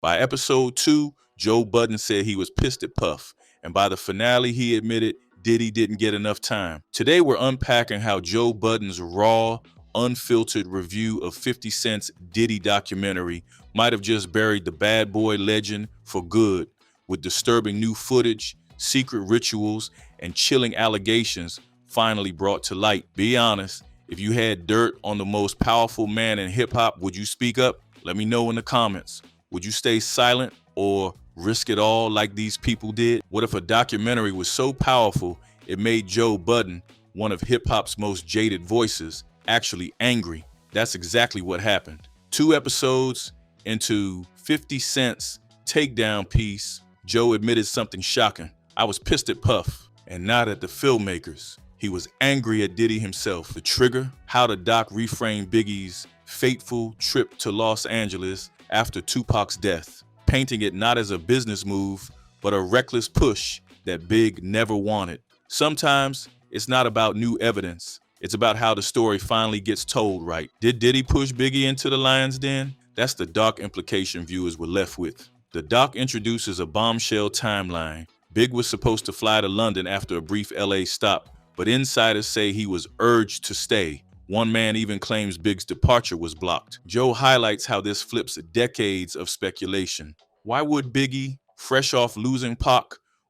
By episode 2, Joe Budden said he was pissed at Puff, and by the finale, he admitted Diddy didn't get enough time. Today, we're unpacking how Joe Budden's raw, unfiltered review of 50 Cent's Diddy documentary might have just buried the bad boy legend for good, with disturbing new footage, secret rituals, and chilling allegations finally brought to light. Be honest, if you had dirt on the most powerful man in hip-hop, would you speak up? Let me know in the comments. Would you stay silent or risk it all like these people did? What if a documentary was so powerful it made Joe Budden, one of hip-hop's most jaded voices, actually angry? That's exactly what happened. 2 episodes into 50 Cent's takedown piece, Joe admitted something shocking. I was pissed at Puff, and not at the filmmakers. He was angry at Diddy himself. The trigger, how the doc reframed Biggie's fateful trip to Los Angeles after Tupac's death, painting it not as a business move, but a reckless push that Big never wanted. Sometimes it's not about new evidence. It's about how the story finally gets told right. Did Diddy push Biggie into the lion's den? That's the doc implication viewers were left with. The doc introduces a bombshell timeline. Big was supposed to fly to London after a brief LA stop, but insiders say he was urged to stay. One man even claims Big's departure was blocked. Joe highlights how this flips decades of speculation. Why would Biggie, fresh off losing Pac,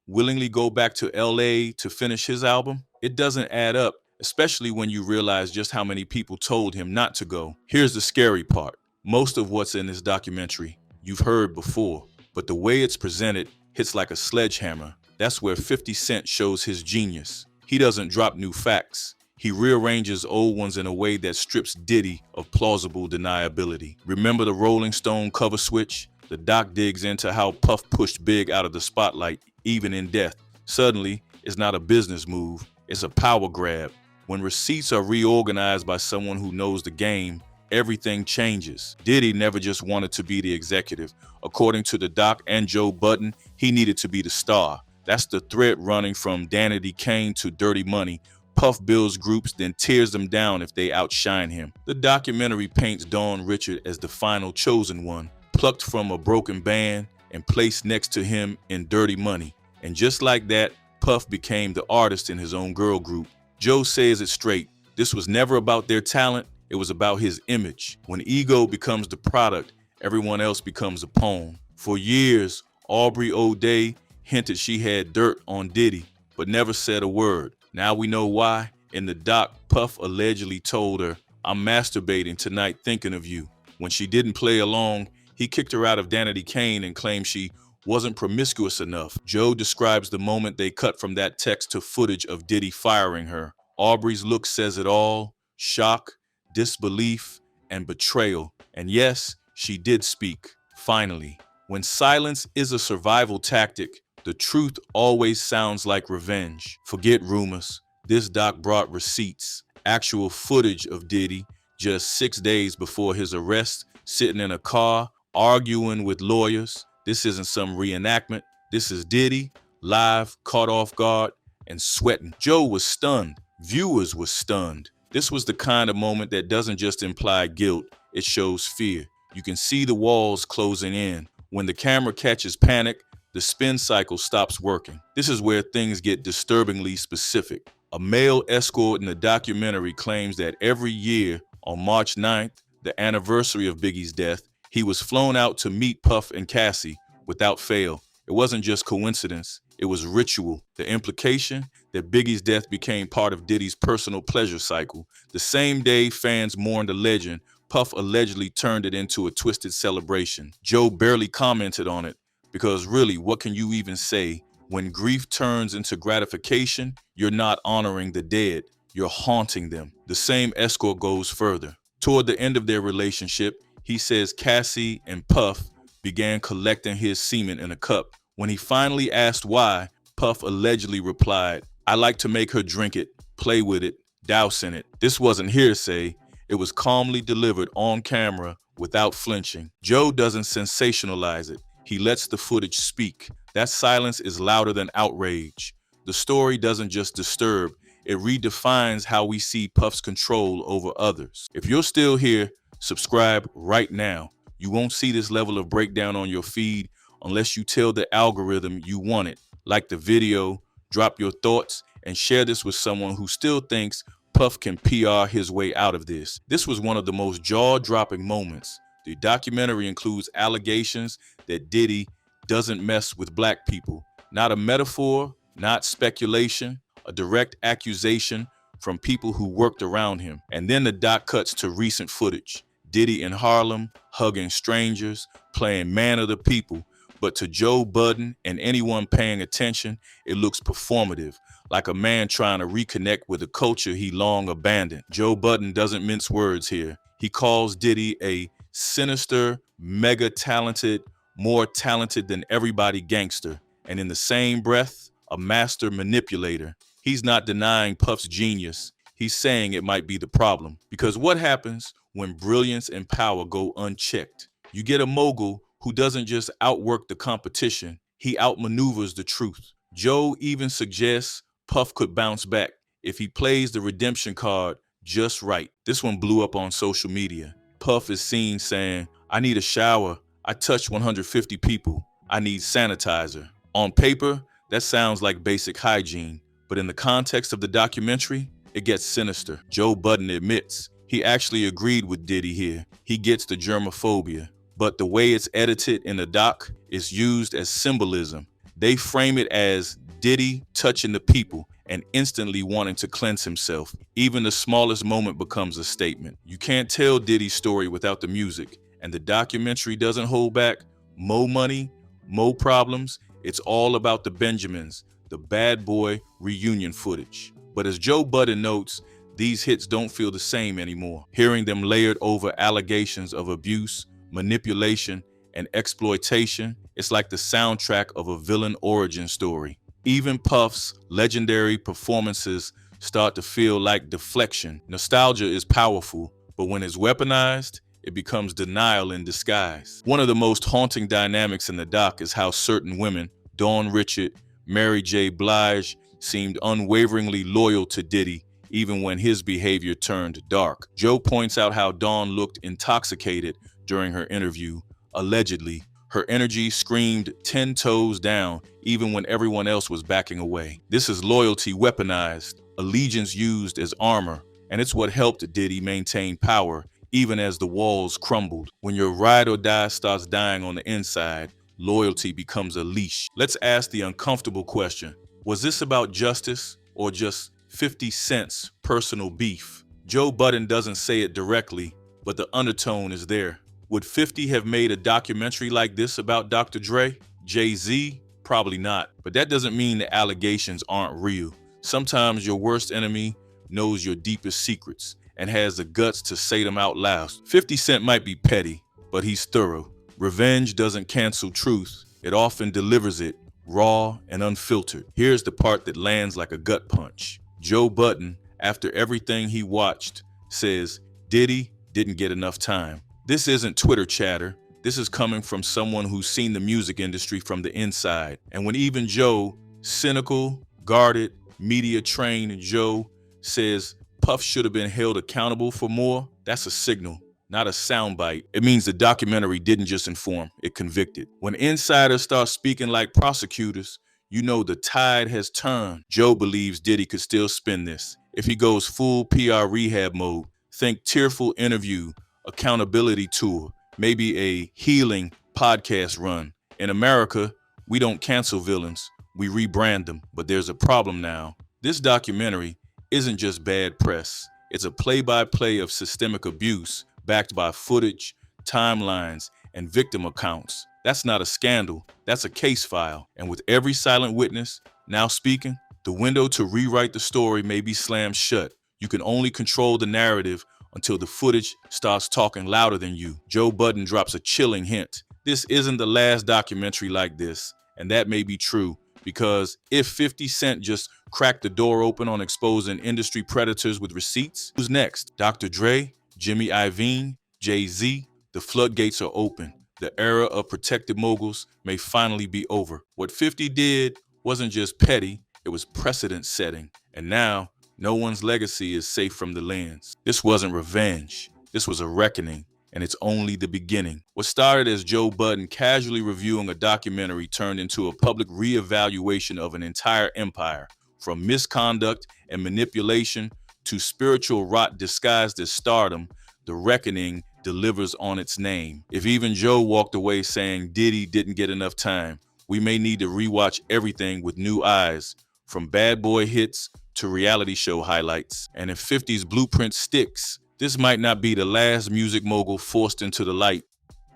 willingly go back to LA to finish his album? It doesn't add up, especially when you realize just how many people told him not to go. Here's the scary part. Most of what's in this documentary you've heard before, but the way it's presented hits like a sledgehammer. That's where 50 Cent shows his genius. He doesn't drop new facts. He rearranges old ones in a way that strips Diddy of plausible deniability. Remember the Rolling Stone cover switch? The doc digs into how Puff pushed Big out of the spotlight, even in death. Suddenly, it's not a business move, it's a power grab. When receipts are reorganized by someone who knows the game, everything changes. Diddy never just wanted to be the executive. According to the doc and Joe Budden, he needed to be the star. That's the thread running from Danity Kane to Dirty Money. Puff builds groups, then tears them down if they outshine him. The documentary paints Dawn Richard as the final chosen one, plucked from a broken band and placed next to him in Dirty Money. And just like that, Puff became the artist in his own girl group. Joe says it straight. This was never about their talent, it was about his image. When ego becomes the product, everyone else becomes a pawn. For years, Aubrey O'Day hinted she had dirt on Diddy, but never said a word. Now we know why. In the doc, Puff allegedly told her, "I'm masturbating tonight thinking of you." When she didn't play along, he kicked her out of Danity Kane and claimed she wasn't promiscuous enough. Joe describes the moment they cut from that text to footage of Diddy firing her. Aubrey's look says it all: shock, disbelief, and betrayal. And yes, she did speak, finally. When silence is a survival tactic, the truth always sounds like revenge. Forget rumors. This doc brought receipts, actual footage of Diddy just 6 days before his arrest, sitting in a car, arguing with lawyers. This isn't some reenactment. This is Diddy, live, caught off guard, and sweating. Joe was stunned. Viewers were stunned. This was the kind of moment that doesn't just imply guilt, it shows fear. You can see the walls closing in. When the camera catches panic, the spin cycle stops working. This is where things get disturbingly specific. A male escort in the documentary claims that every year on March 9th, the anniversary of Biggie's death, he was flown out to meet Puff and Cassie without fail. It wasn't just coincidence, it was ritual. The implication that Biggie's death became part of Diddy's personal pleasure cycle. The same day fans mourned the legend, Puff allegedly turned it into a twisted celebration. Joe barely commented on it, because really, what can you even say? When grief turns into gratification, you're not honoring the dead, you're haunting them. The same escort goes further. Toward the end of their relationship, he says Cassie and Puff began collecting his semen in a cup. When he finally asked why, Puff allegedly replied, "I like to make her drink it, play with it, douse in it." This wasn't hearsay. It was calmly delivered on camera without flinching. Joe doesn't sensationalize it. He lets the footage speak. That silence is louder than outrage. The story doesn't just disturb, it redefines how we see Puff's control over others. If you're still here, subscribe right now. You won't see this level of breakdown on your feed unless you tell the algorithm you want it. Like the video, drop your thoughts, and share this with someone who still thinks Puff can PR his way out of this. This was one of the most jaw-dropping moments. The documentary includes allegations that Diddy doesn't mess with black people. Not a metaphor, not speculation, a direct accusation from people who worked around him. And then the doc cuts to recent footage. Diddy in Harlem, hugging strangers, playing man of the people. But to Joe Budden and anyone paying attention, it looks performative, like a man trying to reconnect with a culture he long abandoned. Joe Budden doesn't mince words here. He calls Diddy a sinister, mega talented, more talented than everybody gangster, and in the same breath, a master manipulator. He's not denying Puff's genius. He's saying it might be the problem. Because what happens when brilliance and power go unchecked? You get a mogul who doesn't just outwork the competition, he outmaneuvers the truth. Joe even suggests Puff could bounce back if he plays the redemption card just right. This one blew up on social media. Puff is seen saying, "I need a shower. I touched 150 people. I need sanitizer." On paper, that sounds like basic hygiene, but in the context of the documentary, it gets sinister. Joe Budden admits he actually agreed with Diddy here. He gets the germophobia, but the way it's edited in the doc is used as symbolism. They frame it as Diddy touching the people and instantly wanting to cleanse himself. Even the smallest moment becomes a statement. You can't tell Diddy's story without the music, and the documentary doesn't hold back. Mo money, mo problems. It's all about the Benjamins, the bad boy reunion footage. But as Joe Budden notes, these hits don't feel the same anymore. Hearing them layered over allegations of abuse, manipulation, and exploitation, it's like the soundtrack of a villain origin story. Even Puff's legendary performances start to feel like deflection. Nostalgia is powerful, but when it's weaponized, it becomes denial in disguise. One of the most haunting dynamics in the doc is how certain women, Dawn Richard, Mary J. Blige, seemed unwaveringly loyal to Diddy even when his behavior turned dark. Joe points out how Dawn looked intoxicated during her interview. Allegedly, her energy screamed 10 toes down even when everyone else was backing away. This is loyalty weaponized, allegiance used as armor, and it's what helped Diddy maintain power even as the walls crumbled. When your ride or die starts dying on the inside, loyalty becomes a leash. Let's ask the uncomfortable question. Was this about justice or just 50 Cent's personal beef? Joe Budden doesn't say it directly, but the undertone is there. Would 50 have made a documentary like this about Dr. Dre? Jay-Z? Probably not. But that doesn't mean the allegations aren't real. Sometimes your worst enemy knows your deepest secrets and has the guts to say them out loud. 50 Cent might be petty, but he's thorough. Revenge doesn't cancel truth. It often delivers it, raw and unfiltered. Here's the part that lands like a gut punch. Joe Budden, after everything he watched, says Diddy didn't get enough time. This isn't Twitter chatter. This is coming from someone who's seen the music industry from the inside. And when even Joe, cynical, guarded, media-trained Joe, says Puff should have been held accountable for more, that's a signal, not a soundbite. It means the documentary didn't just inform, it convicted. When insiders start speaking like prosecutors, you know the tide has turned. Joe believes Diddy could still spin this. If he goes full PR rehab mode, think tearful interview, accountability tour, maybe a healing podcast run. In America, we don't cancel villains, we rebrand them. But there's a problem now. This documentary isn't just bad press. It's a play-by-play of systemic abuse backed by footage, timelines, and victim accounts. That's not a scandal, that's a case file. And with every silent witness now speaking, the window to rewrite the story may be slammed shut. You can only control the narrative until the footage starts talking louder than you. Joe Budden drops a chilling hint. This isn't the last documentary like this, and that may be true, because if 50 Cent just cracked the door open on exposing industry predators with receipts, who's next? Dr. Dre, Jimmy Iovine, Jay-Z? The floodgates are open. The era of protected moguls may finally be over. What 50 did wasn't just petty, it was precedent setting. And now, no one's legacy is safe from the lens. This wasn't revenge. This was a reckoning. and it's only the beginning. What started as Joe Budden casually reviewing a documentary turned into a public reevaluation of an entire empire, from misconduct and manipulation to spiritual rot disguised as stardom. The reckoning delivers on its name. If even Joe walked away saying Diddy didn't get enough time, we may need to rewatch everything with new eyes, from bad boy hits to reality show highlights. And if 50's blueprint sticks, this might not be the last music mogul forced into the light.